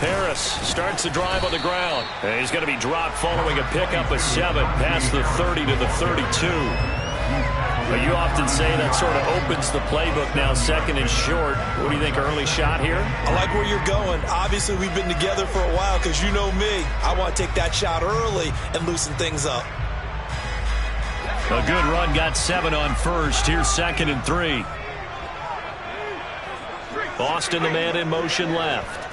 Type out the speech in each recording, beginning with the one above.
Harris starts the drive on the ground. And he's going to be dropped following a pickup of 7 past the 30 to the 32. But you often say that sort of opens the playbook now, second and short. What do you think, early shot here? I like where you're going. Obviously, we've been together for a while because you know me. I want to take that shot early and loosen things up. A good run, got 7 on first. Here's second and 3. Boston, the man in motion left.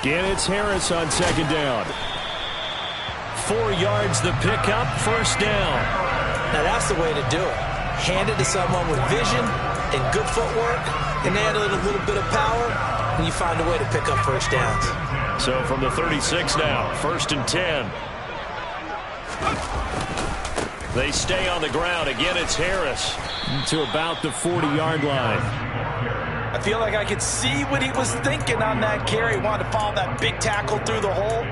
Again, it's Harris on second down. 4 yards the pickup, first down. Now that's the way to do it. Hand it to someone with vision and good footwork, and add a little bit of power, and you find a way to pick up first downs. So from the 36 now, first and 10. They stay on the ground. Again, it's Harris to about the 40-yard line. I feel like I could see what he was thinking on that carry. Wanted to follow that big tackle through the hole.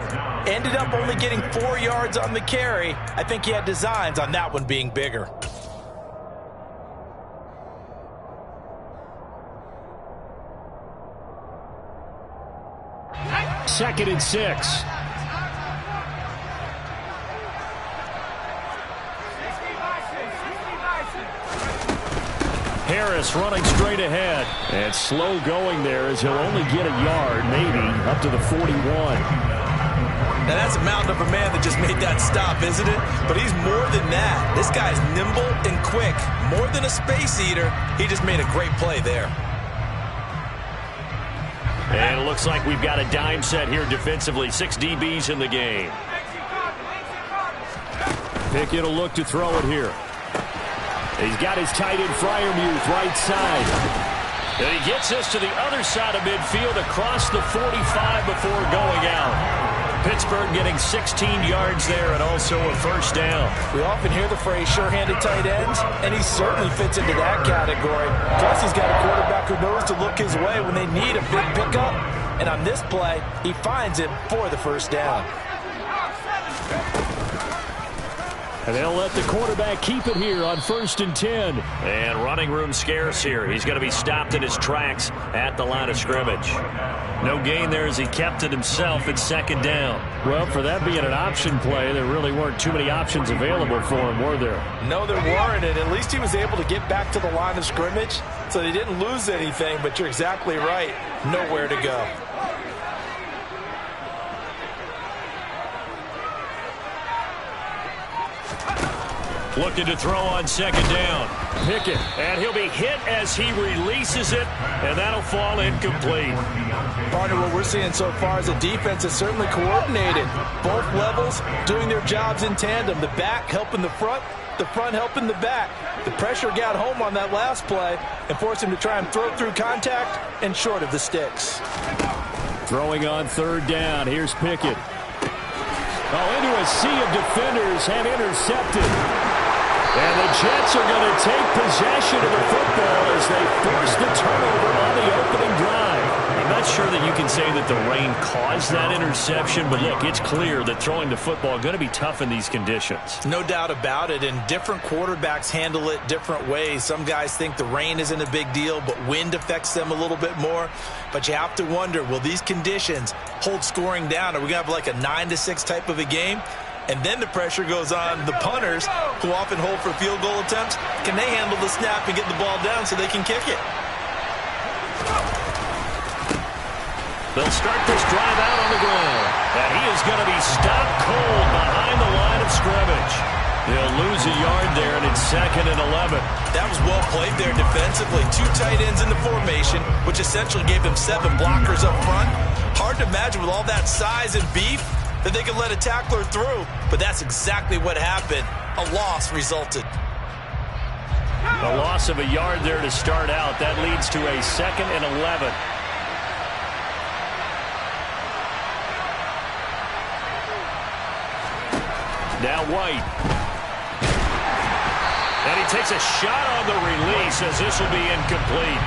Ended up only getting 4 yards on the carry. I think he had designs on that one being bigger. Second and 6. Harris running straight ahead. And slow going there as he'll only get a yard, maybe, up to the 41. Now that's a mountain of a man that just made that stop, isn't it? But he's more than that. This guy's nimble and quick. More than a space eater, he just made a great play there. And it looks like we've got a dime set here defensively. 6 DBs in the game. Pickett will look to throw it here. He's got his tight end Freiermuth right side. And he gets this to the other side of midfield across the 45 before going out. Pittsburgh getting 16 yards there and also a first down. We often hear the phrase sure-handed tight ends, and he certainly fits into that category. Plus, he's got a quarterback who knows to look his way when they need a big pickup. And on this play, he finds it for the first down. And they'll let the quarterback keep it here on first and 10. And running room scarce here. He's going to be stopped in his tracks at the line of scrimmage. No gain there as he kept it himself at second down. Well, for that being an option play, there really weren't too many options available for him, were there? No, there weren't, and at least he was able to get back to the line of scrimmage, so they didn't lose anything, but you're exactly right. Nowhere to go. Looking to throw on second down. Pickett, and he'll be hit as he releases it, and that'll fall incomplete. Partner, what we're seeing so far is a defense that's certainly coordinated. Both levels doing their jobs in tandem. The back helping the front helping the back. The pressure got home on that last play and forced him to try and throw through contact and short of the sticks. Throwing on third down. Here's Pickett. Into a sea of defenders and intercepted. And the Jets are going to take possession of the football as they force the turnover on the opening drive. I'm not sure that you can say that the rain caused that interception, but look, it's clear that throwing the football is going to be tough in these conditions. No doubt about it, and different quarterbacks handle it different ways. Some guys think the rain isn't a big deal, but wind affects them a little bit more. But you have to wonder, will these conditions hold scoring down? Are we going to have like a 9-6 type of a game? And then the pressure goes on the punters, who often hold for field goal attempts. Can they handle the snap and get the ball down so they can kick it? They'll start this drive out on the ground. And he is going to be stopped cold behind the line of scrimmage. They'll lose a yard there, and it's second and 11. That was well played there defensively. 2 tight ends in the formation, which essentially gave them 7 blockers up front. Hard to imagine with all that size and beef that they could let a tackler through, but that's exactly what happened. A loss resulted. A loss of a yard there to start out. That leads to a second and 11. Now White. And he takes a shot on the release as this will be incomplete.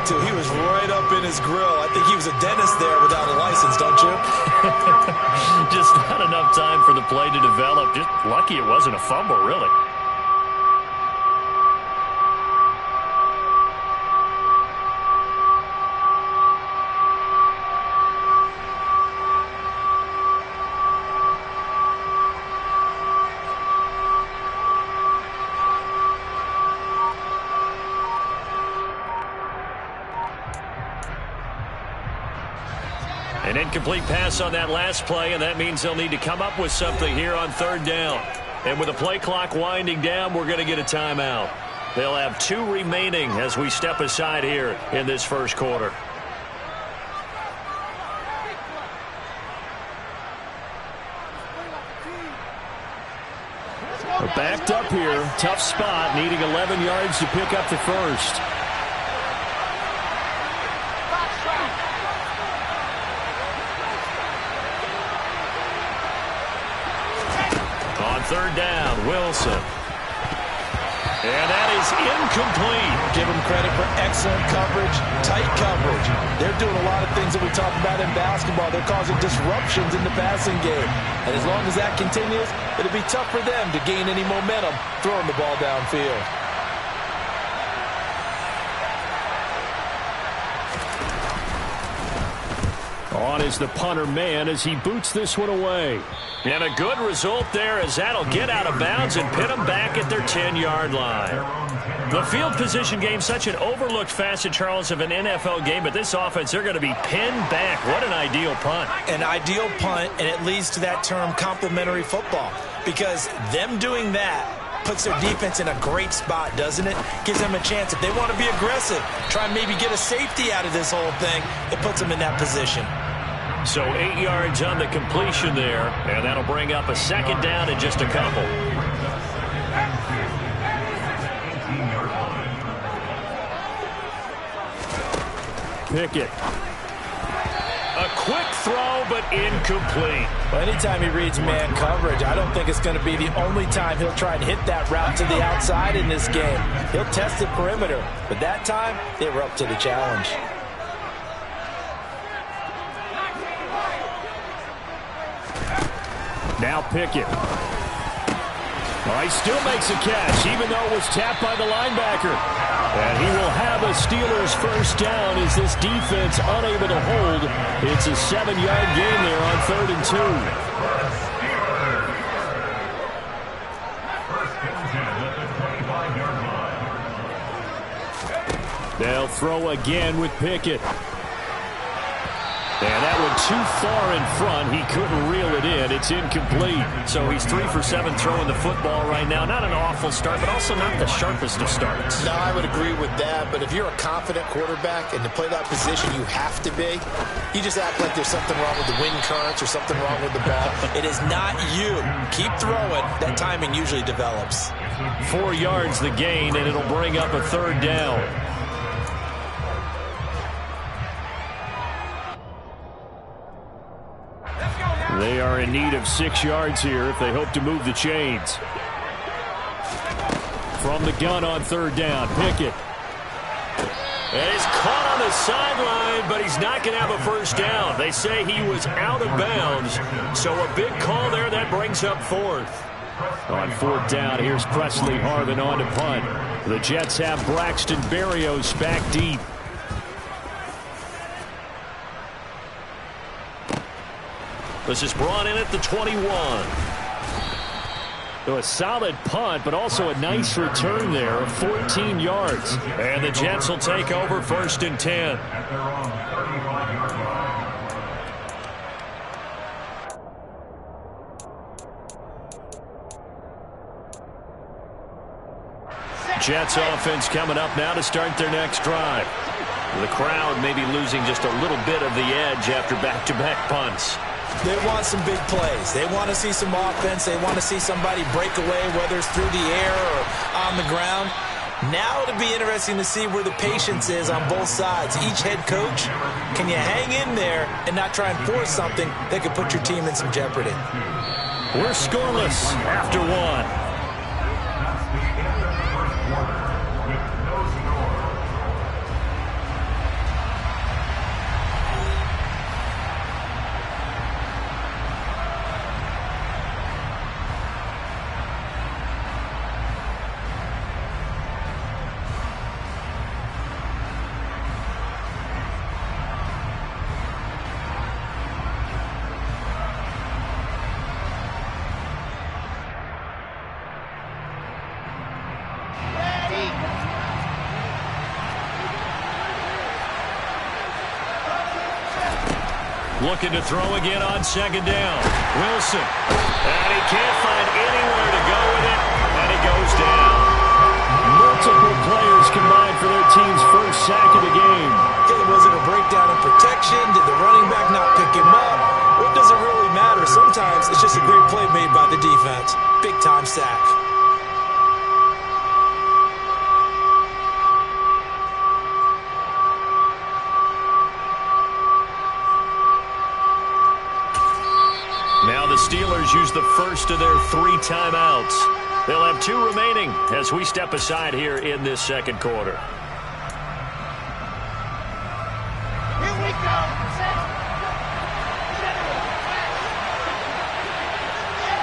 too. He was right up in his grill. I think he was a dentist there without a license, don't you? Just not enough time for the play to develop. Just lucky it wasn't a fumble, really. An incomplete pass on that last play, and that means they'll need to come up with something here on third down. And with the play clock winding down, we're going to get a timeout. They'll have 2 remaining as we step aside here in this first quarter. We're backed up here. Tough spot, needing 11 yards to pick up the first. Third down, Wilson. And that is incomplete. Give them credit for excellent coverage, tight coverage. They're doing a lot of things that we talk about in basketball. They're causing disruptions in the passing game. And as long as that continues, it'll be tough for them to gain any momentum throwing the ball downfield. On is the punter man as he boots this one away. And a good result there as that'll get out of bounds and pin them back at their 10-yard line. The field position game, such an overlooked facet, Charles, of an NFL game, but this offense, they're going to be pinned back. What an ideal punt. An ideal punt, and it leads to that term complementary football, because them doing that puts their defense in a great spot, doesn't it? Gives them a chance. If they want to be aggressive, try and maybe get a safety out of this whole thing, it puts them in that position. So 8 yards on the completion there, and that'll bring up a second down in just a couple. Pickett. A quick throw, but incomplete. Well, anytime he reads man coverage, I don't think it's going to be the only time he'll try and hit that route to the outside in this game. He'll test the perimeter, but that time, they were up to the challenge. Now Pickett. Well, he still makes a catch, even though it was tapped by the linebacker. And he will have a Steelers first down as this defense unable to hold. It's a 7-yard gain there on 3rd and 2. They'll throw again with Pickett. And that one too far in front. He couldn't reel it in. It's incomplete. So he's 3 for 7 throwing the football right now. Not an awful start, but also not the sharpest of starts. No, I would agree with that. But if you're a confident quarterback and to play that position you have to be, you just act like there's something wrong with the wind currents or something wrong with the ball. It is not you. Keep throwing. That timing usually develops. 4 yards the gain, and it'll bring up a 3rd down. They are in need of 6 yards here if they hope to move the chains. From the gun on 3rd down, Pickett. And he's caught on the sideline, but he's not going to have a first down. They say he was out of bounds, so a big call there that brings up 4th. On 4th down, here's Presley Harvin on to punt. The Jets have Braxton Berrios back deep. This is brought in at the 21. So a solid punt, but also a nice return there of 14 yards. And the Jets will take over 1st and 10. Jets offense coming up now to start their next drive. The crowd may be losing just a little bit of the edge after back-to-back punts. They want some big plays. They want to see some offense. They want to see somebody break away, whether it's through the air or on the ground. Now it'll be interesting to see where the patience is on both sides. Each head coach, can you hang in there and not try and force something that could put your team in some jeopardy? We're scoreless after 1. Looking to throw again on second down. Wilson. And he can't find anywhere to go with it, and he goes down. Multiple players combined for their team's first sack of the game. Was it a breakdown in protection? Did the running back not pick him up? What does it really matter? Sometimes it's just a great play made by the defense. Big-time sack. Now the Steelers use the first of their 3 timeouts. They'll have 2 remaining as we step aside here in this second quarter.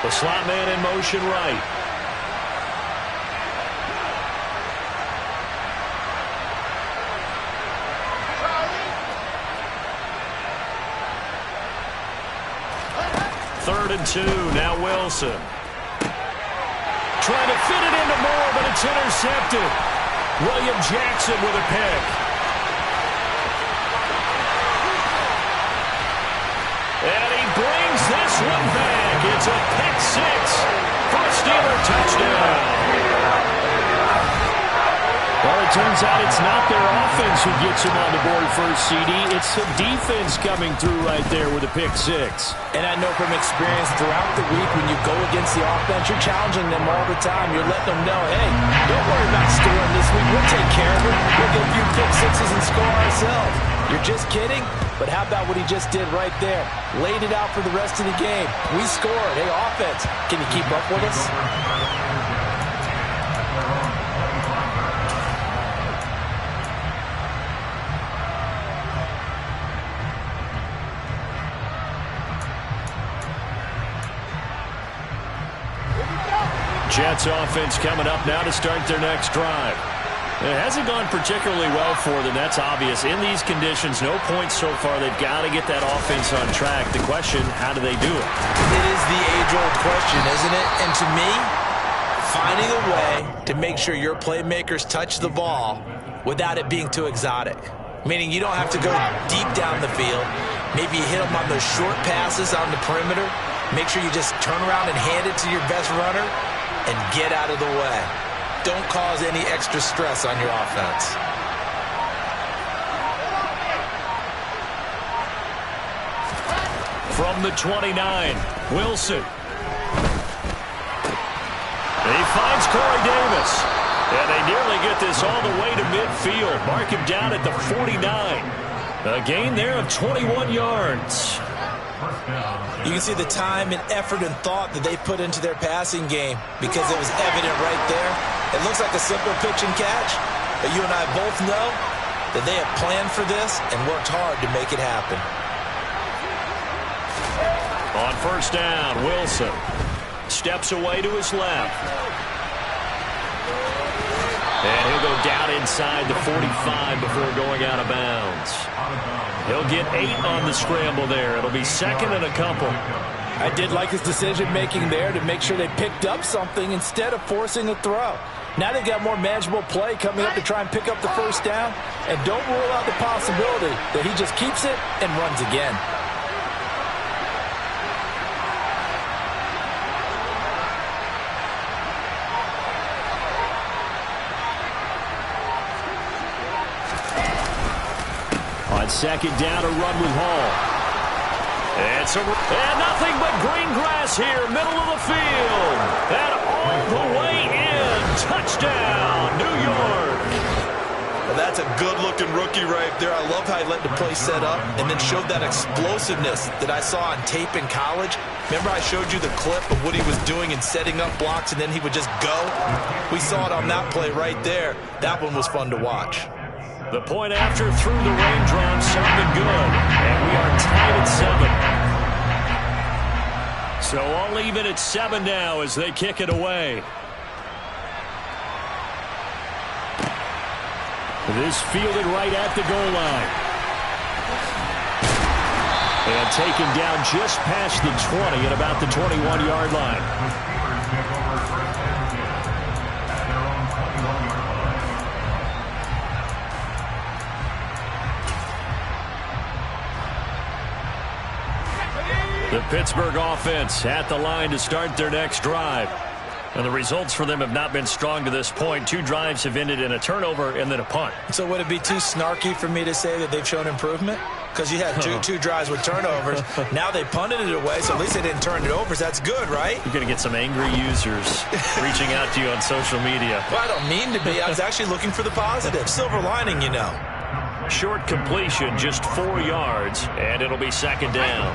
The slot man in motion right. Third and 2, now Wilson. Trying to fit it into Moore, but it's intercepted. William Jackson with a pick. And he brings this one back. It's a pick 6 for a Steeler touchdown. Well, it turns out it's not their offense who gets him on the board first, CD. It's the defense coming through right there with a pick 6. And I know from experience throughout the week when you go against the offense, you're challenging them all the time. You're letting them know, hey, don't worry about scoring this week. We'll take care of it. We'll get a few pick 6s and score ourselves. You're just kidding? But how about what he just did right there? Laid it out for the rest of the game. We scored. Hey, offense, can you keep up with us? Jets offense coming up now to start their next drive. It hasn't gone particularly well for them. That's obvious. In these conditions, no points so far. They've got to get that offense on track. The question, how do they do it? It is the age-old question, isn't it? And to me, finding a way to make sure your playmakers touch the ball without it being too exotic. Meaning you don't have to go deep down the field. Maybe you hit them on those short passes on the perimeter. Make sure you just turn around and hand it to your best runner and get out of the way. Don't cause any extra stress on your offense. From the 29, Wilson. And he finds Corey Davis. And they nearly get this all the way to midfield. Mark him down at the 49. A gain there of 21 yards. You can see the time and effort and thought that they put into their passing game because it was evident right there. It looks like a simple pitch and catch, but you and I both know that they have planned for this and worked hard to make it happen. On first down, Wilson steps away to his left. And he'll go down inside the 45 before going out of bounds. He'll get 8 on the scramble there. It'll be second and a couple. I did like his decision-making there to make sure they picked up something instead of forcing a throw. Now they've got more manageable play coming up to try and pick up the first down. And don't rule out the possibility that he just keeps it and runs again. Second down, a run with Hall. And nothing but green grass here, middle of the field. And all the way in. Touchdown, New York. Well, that's a good-looking rookie right there. I love how he let the play set up and then showed that explosiveness that I saw on tape in college. Remember I showed you the clip of what he was doing and setting up blocks, and then he would just go? We saw it on that play right there. That one was fun to watch. The point after through the raindrops sounded good, and we are tied at 7. So all even at 7 now as they kick it away. This fielded right at the goal line. And taken down just past the 20 at about the 21-yard line. Pittsburgh offense at the line to start their next drive. And the results for them have not been strong to this point. 2 drives have ended in a turnover and then a punt. So would it be too snarky for me to say that they've shown improvement? Because you had two drives with turnovers. Now they punted it away, so at least they didn't turn it over. So that's good, right? You're going to get some angry users reaching out to you on social media. Well, I don't mean to be. I was actually looking for the positive. Silver lining, you know. Short completion, just 4 yards, and it'll be second down.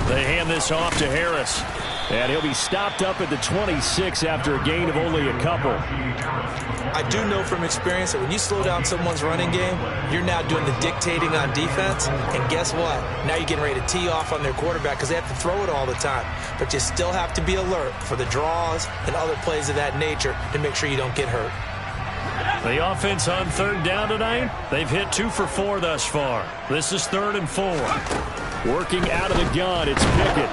They hand this off to Harris. And he'll be stopped up at the 26 after a gain of only a couple. I do know from experience that when you slow down someone's running game, you're now doing the dictating on defense. And guess what? Now you're getting ready to tee off on their quarterback because they have to throw it all the time. But you still have to be alert for the draws and other plays of that nature to make sure you don't get hurt. The offense on third down tonight, they've hit 2 for 4 thus far. This is 3rd and 4. Working out of the gun, it's Pickett.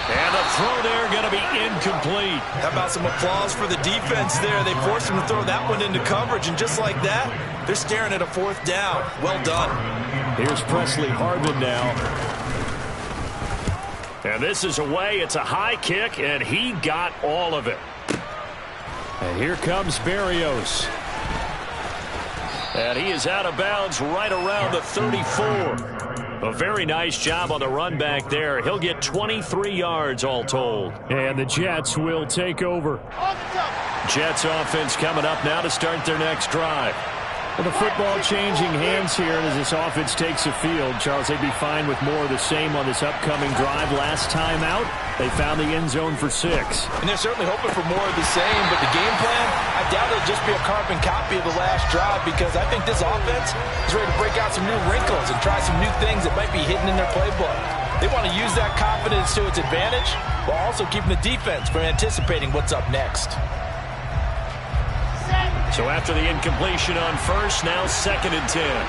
And the throw there going to be incomplete. How about some applause for the defense there? They forced him to throw that one into coverage, and just like that, they're staring at a 4th down. Well done. Here's Presley Harvin now. And this is away. It's a high kick, and he got all of it. And here comes Berrios. And he is out of bounds right around the 34. A very nice job on the run back there. He'll get 23 yards all told. And the Jets will take over. Jets offense coming up now to start their next drive. Well, the football changing hands here as this offense takes the field. Charles, they'd be fine with more of the same on this upcoming drive. Last time out, they found the end zone for 6. And they're certainly hoping for more of the same, but the game plan, I doubt it'll just be a carbon copy of the last drive because I think this offense is ready to break out some new wrinkles and try some new things that might be hidden in their playbook. They want to use that confidence to its advantage while also keeping the defense from anticipating what's up next. So after the incompletion on first, now 2nd and 10.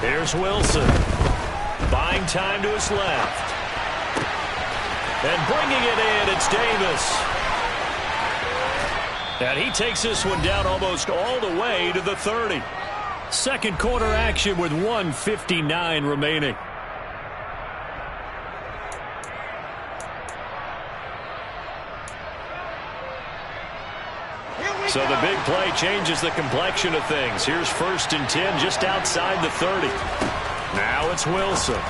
Here's Wilson. Buying time to his left. And bringing it in, it's Davis. And he takes this one down almost all the way to the 30. Second quarter action with 1:59 remaining. So the big play changes the complexion of things. Here's 1st and 10 just outside the 30. Now it's Wilson.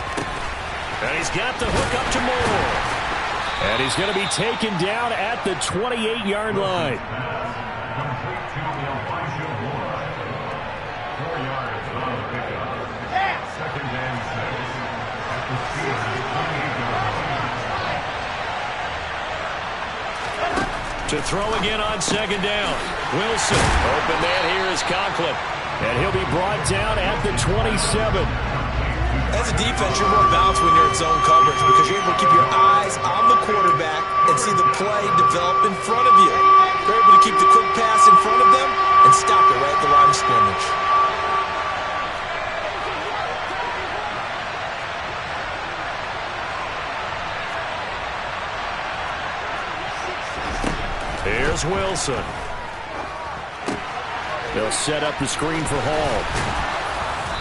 And he's got the hook up to Moore. And he's going to be taken down at the 28-yard line. To throw again on 2nd down. Wilson. Open man here is Conklin. And he'll be brought down at the 27. As a defense, you're more balanced when you're in zone coverage because you're able to keep your eyes on the quarterback and see the play develop in front of you. You're able to keep the quick pass in front of them and stop it right at the line of scrimmage. Here's Wilson. They'll set up the screen for Hall.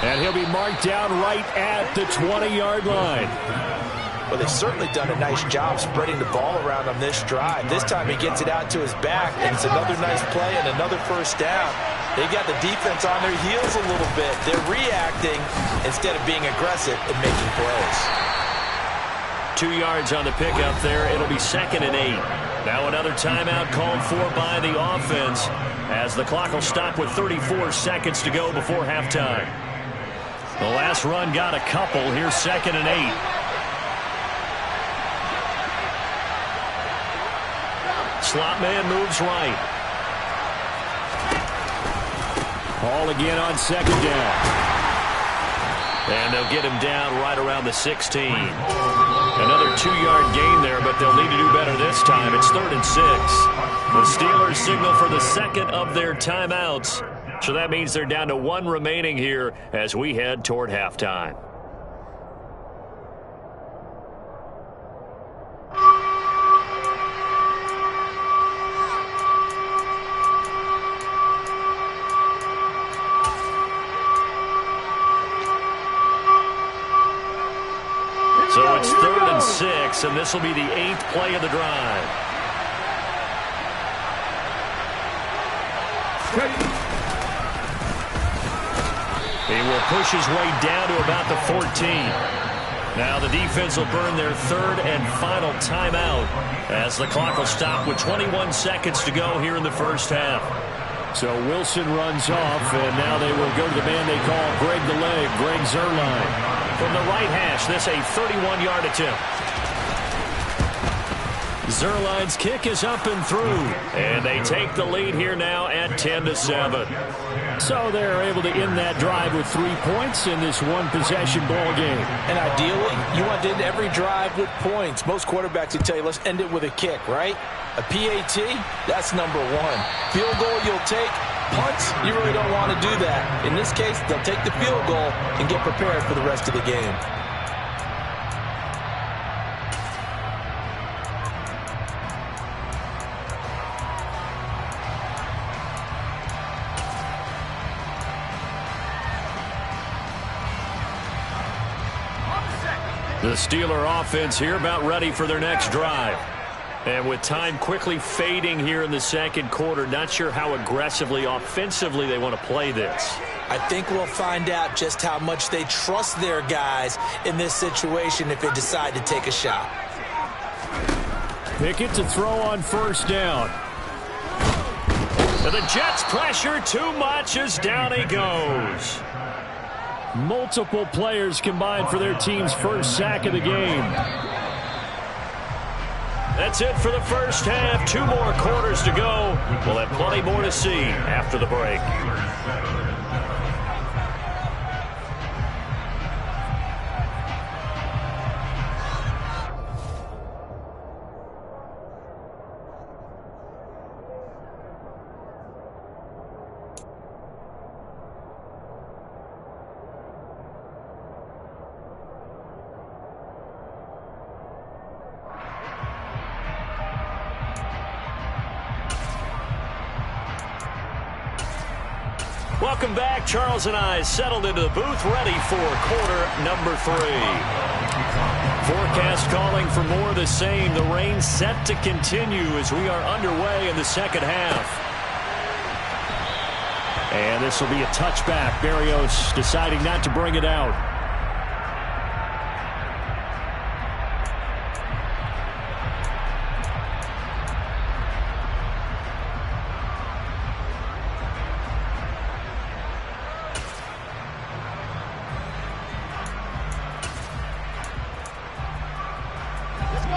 And he'll be marked down right at the 20-yard line. Well, they've certainly done a nice job spreading the ball around on this drive. This time he gets it out to his back, and it's another nice play and another 1st down. They got the defense on their heels a little bit. They're reacting instead of being aggressive and making plays. 2 yards on the pickup there. It'll be 2nd and 8. Now another timeout called for by the offense as the clock will stop with 34 seconds to go before halftime. The last run got a couple. Here's 2nd and 8. Slot man moves right. Hall again on 2nd down. And they'll get him down right around the 16. Another 2-yard gain there, but they'll need to do better this time. It's 3rd and 6. The Steelers signal for the 2nd of their timeouts So that means they're down to 1 remaining here as we head toward halftime. So it's 3rd and 6, and this will be the 8th play of the drive. He will push his way down to about the 14. Now the defense will burn their 3rd and final timeout as the clock will stop with 21 seconds to go here in the first half. So Wilson runs off, and now they will go to the man they call Greg the Leg, Greg Zuerlein. From the right hash, this a 31-yard attempt. Zuerlein's kick is up and through, and they take the lead here now at 10-7. So they're able to end that drive with 3 points in this one-possession ball game. And ideally, you want to end every drive with points. Most quarterbacks would tell you, let's end it with a kick, right? A PAT, that's number 1. Field goal you'll take. Punts, you really don't want to do that. In this case, they'll take the field goal and get prepared for the rest of the game. The Steeler offense here about ready for their next drive. And with time quickly fading here in the second quarter, not sure how aggressively, offensively they want to play this. I think we'll find out just how much they trust their guys in this situation if they decide to take a shot. Pickett to throw on 1st down. And the Jets pressure too much as down he goes. Multiple players combined for their team's 1st sack of the game. That's it for the first half. 2 more quarters to go. We'll have plenty more to see after the break. Welcome back. Charles and I settled into the booth, ready for quarter number 3. Forecast calling for more of the same. The rain set to continue as we are underway in the second half. And this will be a touchback. Berrios deciding not to bring it out.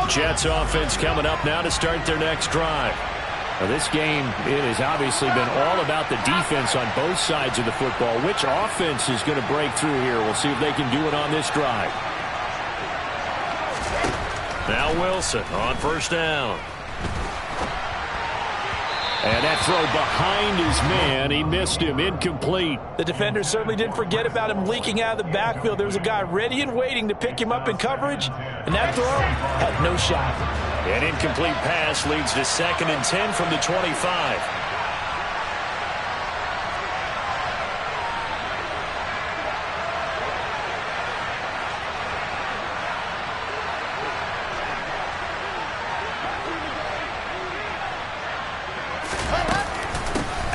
Jets offense coming up now to start their next drive. Now this game, it has obviously been all about the defense on both sides of the football. Which offense is going to break through here? We'll see if they can do it on this drive. Now Wilson on 1st down. And that throw behind his man. He missed him. Incomplete. The defender certainly didn't forget about him leaking out of the backfield. There was a guy ready and waiting to pick him up in coverage, and that throw had no shot. An incomplete pass leads to 2nd and 10 from the 25.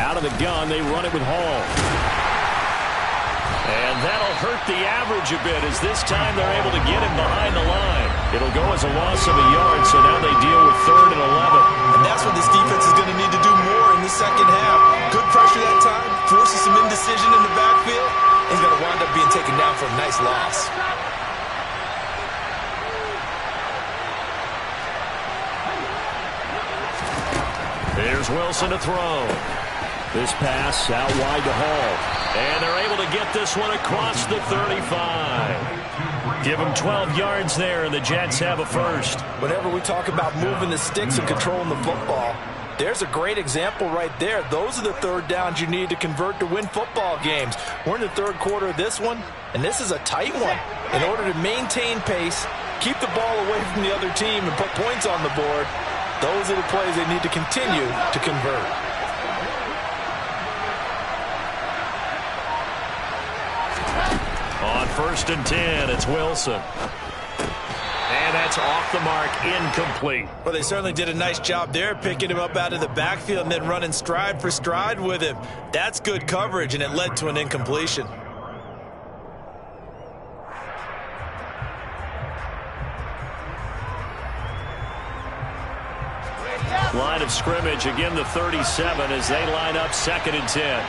Out of the gun, they run it with Hall. And that'll hurt the average a bit as this time they're able to get him behind the line. It'll go as a loss of a yard, so now they deal with 3rd and 11. And that's what this defense is going to need to do more in the second half. Good pressure that time, forces some indecision in the backfield. He's going to wind up being taken down for a nice loss. Here's Wilson to throw. This pass out wide to Hall. And they're able to get this one across the 35. Give them 12 yards there, and the Jets have a first. Whenever we talk about moving the sticks and controlling the football, There's a great example right there. Those are the third downs you need to convert to win football games. We're in the third quarter of this one, and this is a tight one. In order to maintain pace, keep the ball away from the other team, and put points on the board, those are the plays they need to continue to convert. On 1st and 10, it's Wilson. And that's off the mark, incomplete. Well, they certainly did a nice job there, picking him up out of the backfield and then running stride for stride with him. That's good coverage, and it led to an incompletion. Line of scrimmage, again the 37 as they line up 2nd and 10.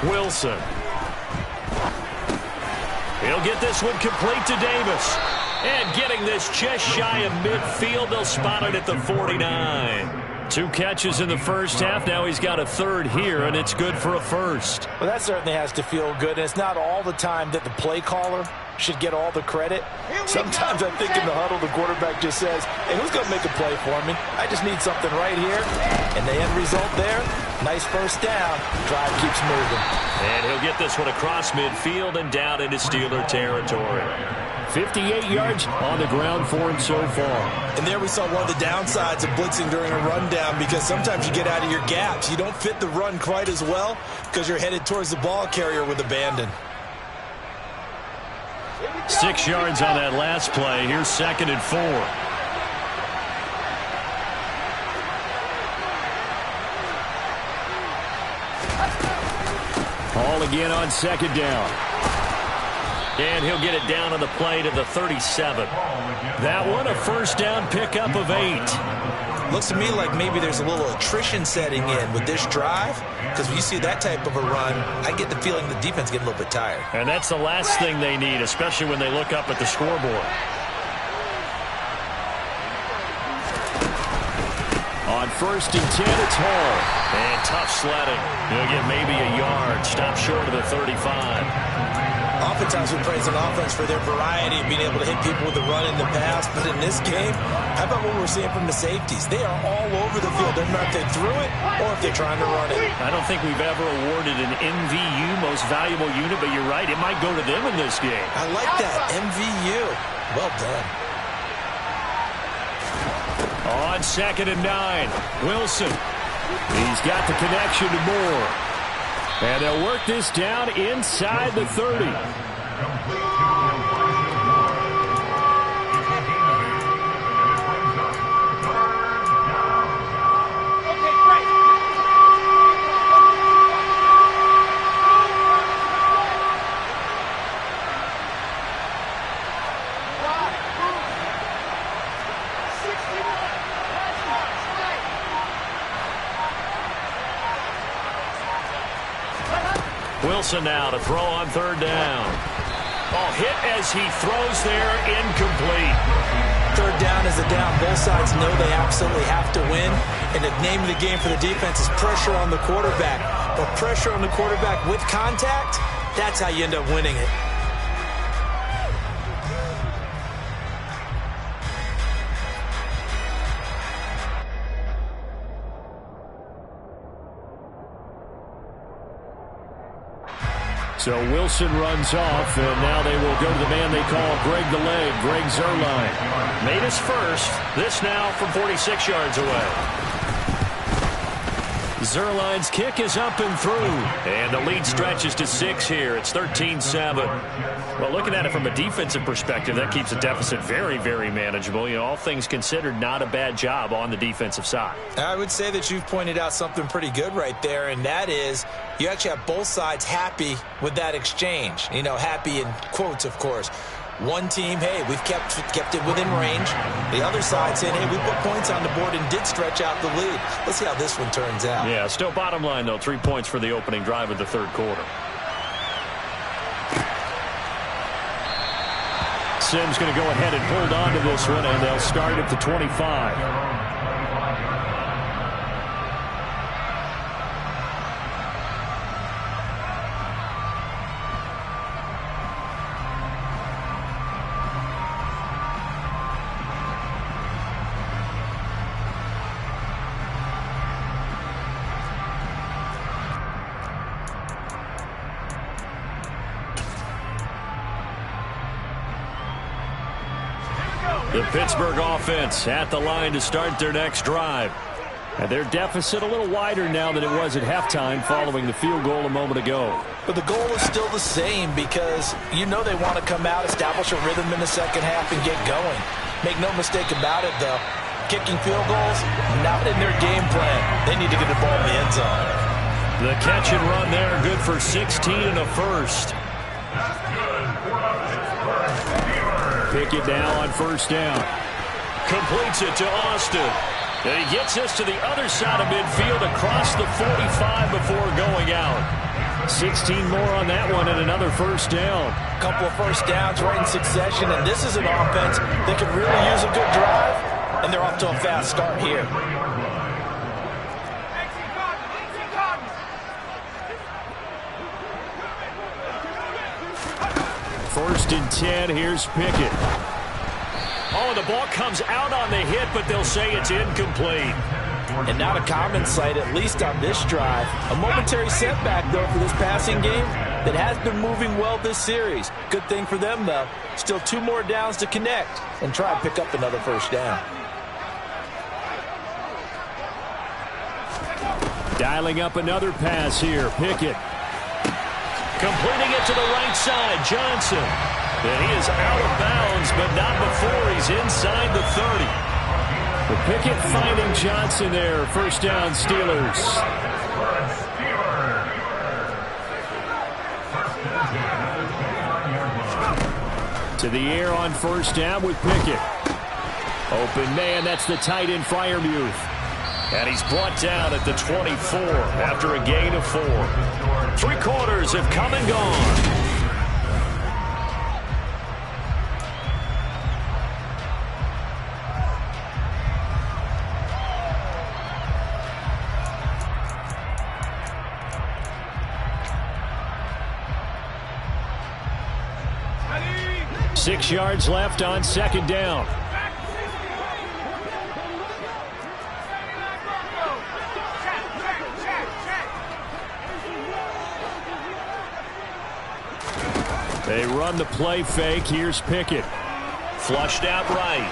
Wilson. He'll get this one complete to Davis. And getting this just shy of midfield, they'll spot it at the 49. 2 catches in the first half. Now he's got a third here, and it's good for a first. Well, that certainly has to feel good. And it's not all the time that the play caller should get all the credit. Sometimes I think in the huddle, the quarterback just says, hey, who's going to make a play for me? I just need something right here. And the end result there, nice first down. Drive keeps moving. And he'll get this one across midfield and down into Steeler territory. 58 yards on the ground for him so far. And there we saw one of the downsides of blitzing during a rundown, because sometimes you get out of your gaps. You don't fit the run quite as well because you're headed towards the ball carrier with abandon. 6 yards on that last play. Here's 2nd and 4. Hall again on 2nd down. And he'll get it down on the play to the 37. That one, a first down pickup of 8. Looks to me like maybe there's a little attrition setting in with this drive, because when you see that type of a run, I get the feeling the defense getting a little bit tired. And that's the last thing they need, especially when they look up at the scoreboard. On 1st and 10, it's Hall. And tough sledding. He'll get maybe a yard. Stop short of the 35. Oftentimes we praise an offense for their variety of being able to hit people with the run in the pass, but in this game, how about what we're seeing from the safeties? They are all over the field. Doesn't matter if they threw it or if they're trying to run it. I don't think we've ever awarded an MVU, most valuable unit, but you're right, it might go to them in this game. I like that, MVU. Well done. On 2nd and 9, Wilson. He's got the connection to Moore. And they'll work this down inside the 30. Wilson now to throw on 3rd down. Oh, hit as he throws there, incomplete. 3rd down is a down. Both sides know they absolutely have to win. And the name of the game for the defense is pressure on the quarterback. But pressure on the quarterback with contact, that's how you end up winning it. So Wilson runs off, and now they will go to the man they call Greg the Leg, Greg Zuerlein. Made his first. This now from 46 yards away. Zuerlein's kick is up and through. And the lead stretches to 6 here. It's 13-7. Well, looking at it from a defensive perspective, that keeps the deficit very, very manageable. You know, all things considered, not a bad job on the defensive side. I would say that you've pointed out something pretty good right there, and that is you actually have both sides happy with that exchange. You know, happy in quotes, of course. One team, hey, we've kept it within range. The other side saying, hey, we put points on the board and did stretch out the lead. Let's see how this one turns out. Yeah, still bottom line, though, 3 points for the opening drive of the third quarter. Sims going to go ahead and hold on to this one, and they'll start at the 25. The Pittsburgh offense at the line to start their next drive. And their deficit a little wider now than it was at halftime following the field goal a moment ago. But the goal is still the same because you know they want to come out, establish a rhythm in the second half, and get going. Make no mistake about it, though. Kicking field goals, not in their game plan. They need to get the ball in the end zone. The catch and run there, good for 16 and a first. Pickett now on first down. Completes it to Austin. And he gets us to the other side of midfield across the 45 before going out. 16 more on that one and another first down. A couple of first downs right in succession, and this is an offense that could really use a good drive, and they're off to a fast start here. First and 10, here's Pickett. Oh, the ball comes out on the hit, but they'll say it's incomplete. And not a common sight, at least on this drive. A momentary setback, though, for this passing game that has been moving well this series. Good thing for them, though. Still 2 more downs to connect and try and pick up another first down. Dialing up another pass here, Pickett. Completing it to the right side, Johnson. And he is out of bounds, but not before he's inside the 30. The Pickett finding Johnson there. First down, Steelers. To the air on first down with Pickett. Open man, that's the tight end Freiermuth. And he's brought down at the 24 after a gain of 4. 3 quarters have come and gone. Ready? 6 yards left on second down. They run the play fake. Here's Pickett. Flushed out right.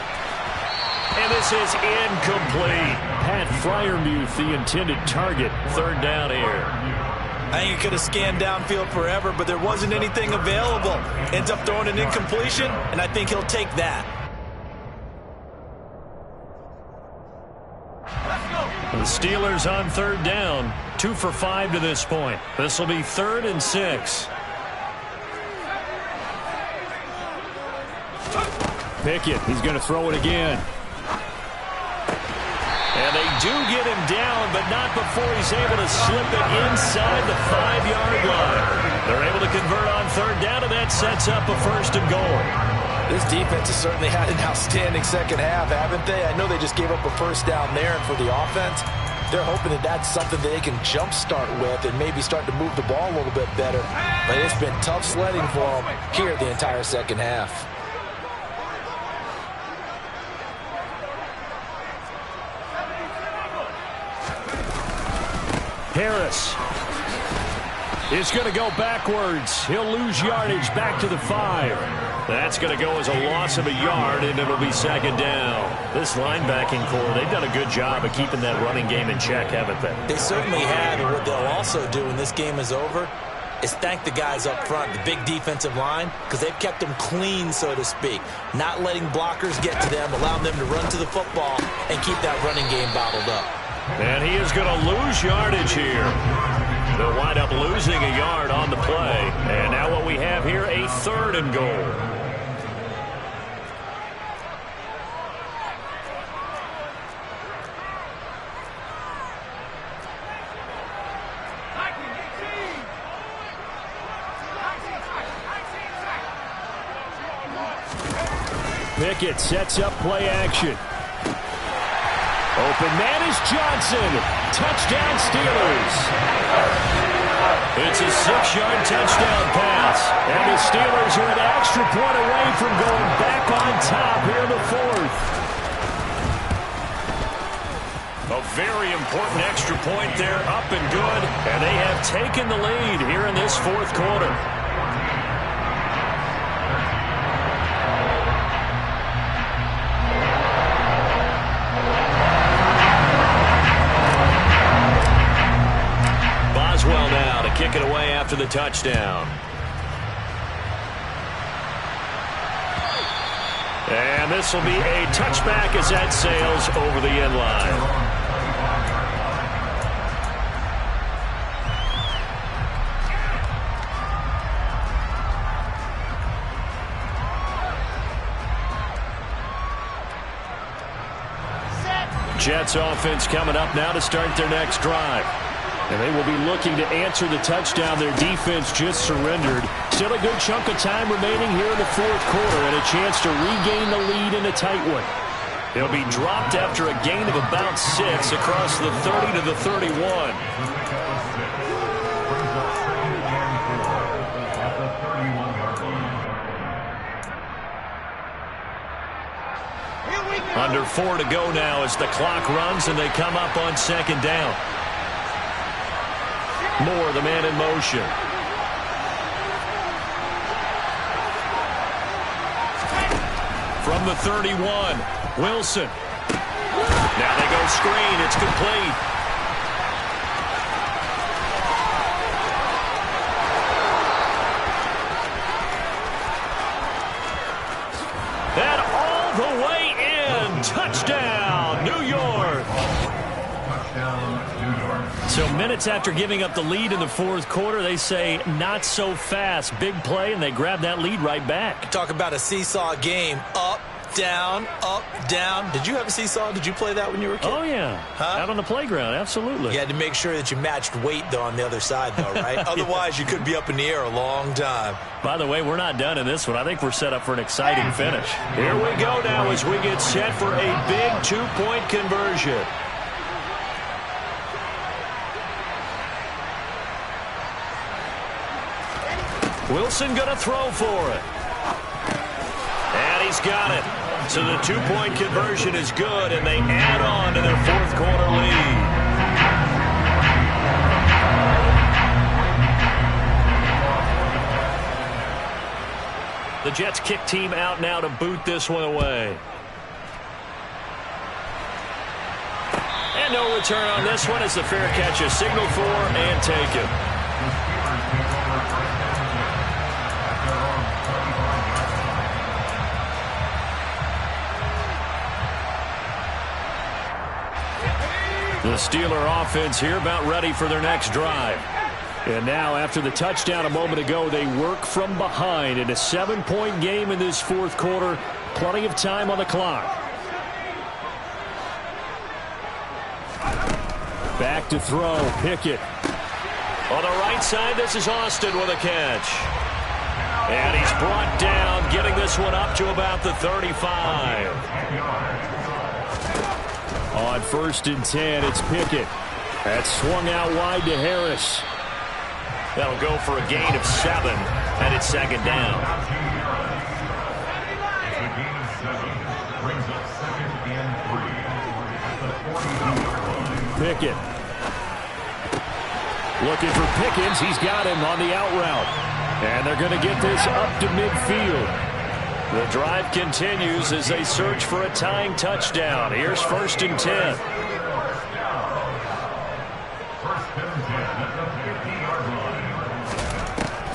And this is incomplete. Pat Freiermuth, the intended target. Third down here. I think he could have scanned downfield forever, but there wasn't anything available. Ends up throwing an incompletion, and I think he'll take that. The Steelers on third down. 2 for 5 to this point. This will be 3rd and 6. Pickett, he's going to throw it again. And they do get him down, but not before he's able to slip it inside the 5-yard line. They're able to convert on third down, and that sets up a 1st and goal. This defense has certainly had an outstanding second half, haven't they? I know they just gave up a first down there, and for the offense, they're hoping that that's something that they can jumpstart with and maybe start to move the ball a little bit better. But it's been tough sledding for them here the entire second half. Harris is going to go backwards. He'll lose yardage back to the 5. That's going to go as a loss of a yard, and it'll be second down. This linebacking core, they've done a good job of keeping that running game in check, haven't they? They certainly have, and what they'll also do when this game is over is thank the guys up front, the big defensive line, because they've kept them clean, so to speak. Not letting blockers get to them, allowing them to run to the football and keep that running game bottled up. And he is going to lose yardage here. They'll wind up losing a yard on the play. And now what we have here, a 3rd and goal. Pickett sets up play action. Open man is Johnson. Touchdown Steelers. It's a 6-yard touchdown pass. And the Steelers are an extra point away from going back on top here in the 4th. A very important extra point there, up and good. And they have taken the lead here in this 4th quarter. touchdown. And this will be a touchback as that sails over the end line. Jets offense coming up now to start their next drive. And they will be looking to answer the touchdown their defense just surrendered. Still a good chunk of time remaining here in the fourth quarter and a chance to regain the lead in a tight one. They'll be dropped after a gain of about 6 across the 30 to the 31. Under 4 to go now as the clock runs and they come up on second down. Moore, the man in motion. From the 31, Wilson. Now they go screen. It's complete. And all the way in. Touchdown, New York. So minutes after giving up the lead in the fourth quarter, they say not so fast. Big play, and they grab that lead right back. Talk about a seesaw game. Up, down, up, down. Did you have a seesaw? Did you play that when you were a kid? Oh, yeah. Huh? Out on the playground, absolutely. You had to make sure that you matched weight, though, on the other side, though, right? Otherwise, you could be up in the air a long time. By the way, we're not done in this one. I think we're set up for an exciting finish. Here we go now as we get set for a big 2-point conversion. Wilson going to throw for it. And he's got it. So the 2-point conversion is good, and they add on to their fourth quarter lead. The Jets kick team out now to boot this one away. And no return on this one as the fair catch is signaled for and taken. The Steeler offense here about ready for their next drive. And now after the touchdown a moment ago, they work from behind in a 7-point game in this fourth quarter. Plenty of time on the clock. Back to throw, Pickett. On the right side, this is Austin with a catch. And he's brought down, getting this one up to about the 35. On 1st and 10, it's Pickett. That's swung out wide to Harris. That'll go for a gain of 7, and it's second down. Pickett. Looking for Pickens. He's got him on the out route. And they're going to get this up to midfield. The drive continues as they search for a tying touchdown. Here's 1st and 10.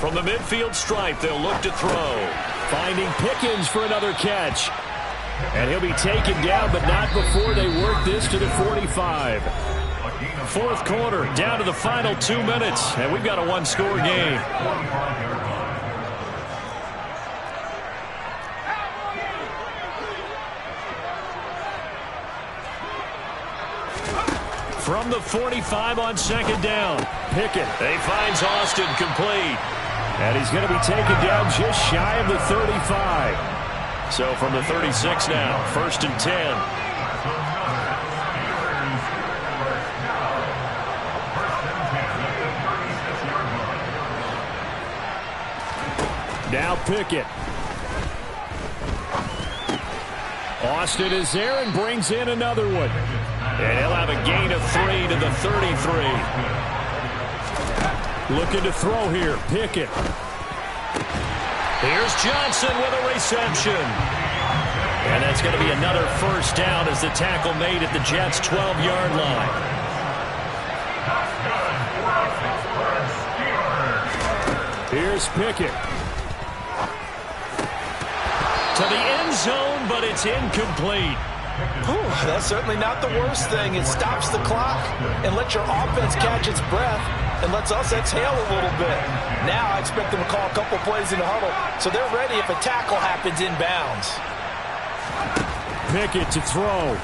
From the midfield stripe, they'll look to throw. Finding Pickens for another catch. And he'll be taken down, but not before they work this to the 45. Fourth quarter, down to the final 2 minutes, and we've got a one-score game. From the 45 on second down, Pickett. He finds Austin complete. And he's going to be taken down just shy of the 35. So from the 36 now, 1st and 10. Now Pickett. Austin is there and brings in another one. And he'll have a gain of 3 to the 33. Looking to throw here, Pickett. Here's Johnson with a reception. And that's going to be another first down as the tackle made at the Jets' 12-yard line. Here's Pickett. To the end zone, but it's incomplete. Whew, that's certainly not the worst thing. It stops the clock and lets your offense catch its breath and lets us exhale a little bit. Now I expect them to call a couple plays in the huddle so they're ready if a tackle happens inbounds. Pickett to throw.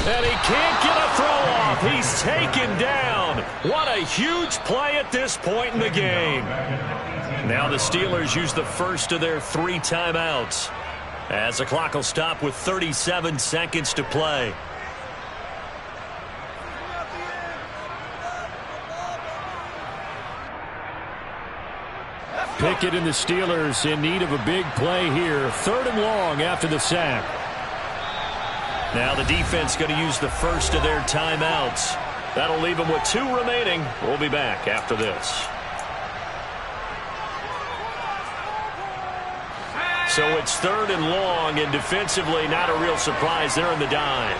And he can't get a throw off. He's taken down. What a huge play at this point in the game. Now the Steelers use the first of their 3 timeouts, as the clock will stop with 37 seconds to play. Pickett and the Steelers in need of a big play here. 3rd and long after the sack. Now the defense going to use the first of their timeouts. That'll leave them with 2 remaining. We'll be back after this. So it's 3rd and long, and defensively not a real surprise. They're in the dime.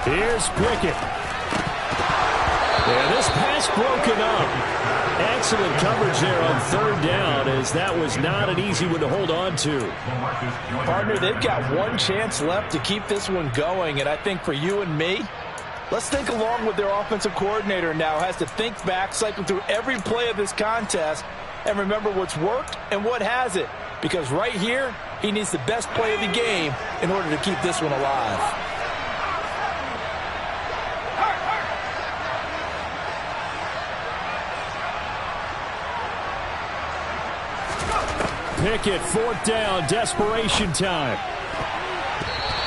Here's Pickett. Yeah, this pass broken up. Excellent coverage there on 3rd down, as that was not an easy one to hold on to. Partner, they've got 1 chance left to keep this one going, and I think for you and me, let's think along with their offensive coordinator now. Has to think back, cycle through every play of this contest, and remember what's worked and what hasn't. Because right here, he needs the best play of the game in order to keep this one alive. Pickett, 4th down, desperation time.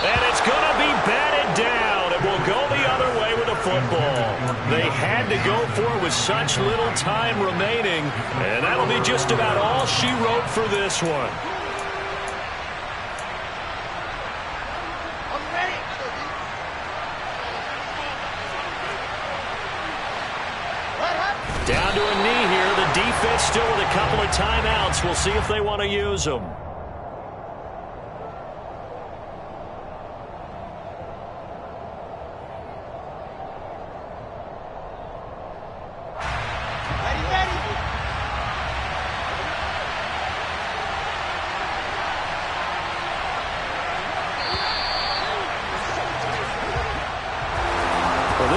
And it's going to be batted down. It will go the other way with the football. They had to go for it with such little time remaining, and that'll be just about all she wrote for this one. Down to a knee here. The defense still with a couple of timeouts. We'll see if they want to use them.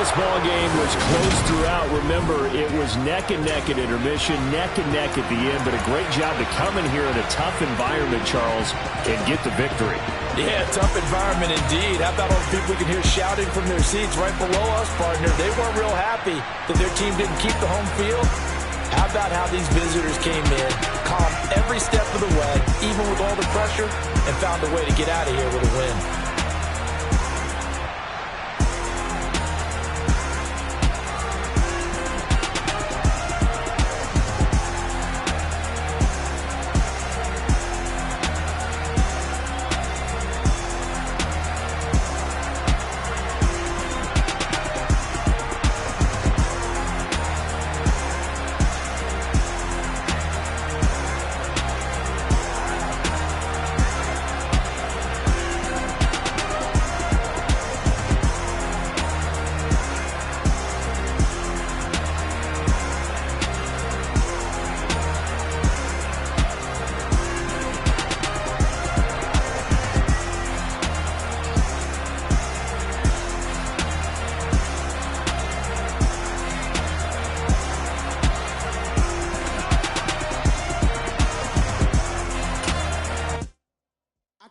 This ball game was close throughout. Remember, it was neck and neck at intermission, neck and neck at the end, but a great job to come in here in a tough environment, Charles, and get the victory. Yeah, tough environment indeed. How about all the people we can hear shouting from their seats right below us, partner? They weren't real happy that their team didn't keep the home field. How about how these visitors came in, calm every step of the way, even with all the pressure, and found a way to get out of here with a win.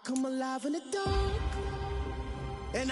Come alive in the dark.